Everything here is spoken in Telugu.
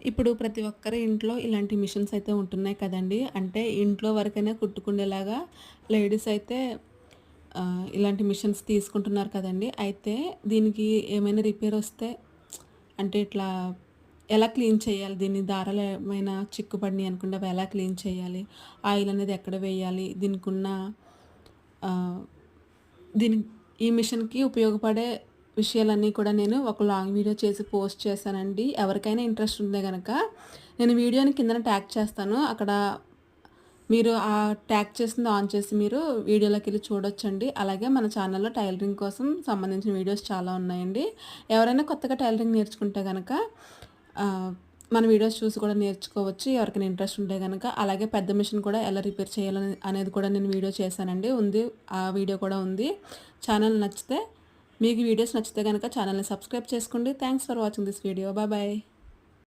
ఇప్పుడు ప్రతి ఒక్కరి ఇంట్లో ఇలాంటి మిషన్స్ అయితే ఉంటున్నాయి కదండీ. అంటే ఇంట్లో వరకైనా కుట్టుకునేలాగా లేడీస్ అయితే ఇలాంటి మిషన్స్ తీసుకుంటున్నారు కదండీ. అయితే దీనికి ఏమైనా రిపేర్ వస్తే అంటే ఇట్లా ఎలా క్లీన్ చేయాలి? దీన్ని దారాలు ఏమైనా చిక్కుపడినాయి అనుకోండి అవి ఎలా క్లీన్ చేయాలి? ఆయిల్ అనేది ఎక్కడ వేయాలి? దీనికున్న ఆహ్, దీని ఈ మిషన్‌కి ఉపయోగపడే విషయాలన్నీ కూడా నేను ఒక లాంగ్ వీడియో చేసి పోస్ట్ చేశానండి. ఎవరికైనా ఇంట్రెస్ట్ ఉంటే గనక నేను వీడియోని కిందన ట్యాగ్ చేస్తాను. అక్కడ మీరు ఆ ట్యాగ్ చేసింది ఆన్ చేసి మీరు వీడియోలోకెళ్ళి చూడొచ్చండి. అలాగే మన ఛానల్‌లో టైలరింగ్ కోసం సంబంధించిన వీడియోస్ చాలా ఉన్నాయండి. ఎవరైనా కొత్తగా టైలరింగ్ నేర్చుకుంటే గనక ఆహ్, మన వీడియోస్ చూసి కూడా నేర్చుకోవచ్చు. ఎవరికైనా ఇంట్రెస్ట్ ఉంటే గనక. అలాగే పెద్ద మిషన్ కూడా ఎలా రిపేర్ చేయాలని అనేది కూడా నేను వీడియో చేశానండి. ఆ వీడియో కూడా ఉంది. ఛానల్ నచ్చితే మీకు వీడియోస్ నచ్చితే గనక ఛానల్‌ని సబ్స్క్రైబ్ చేసుకోండి. Thanks for watching this video. Bye bye.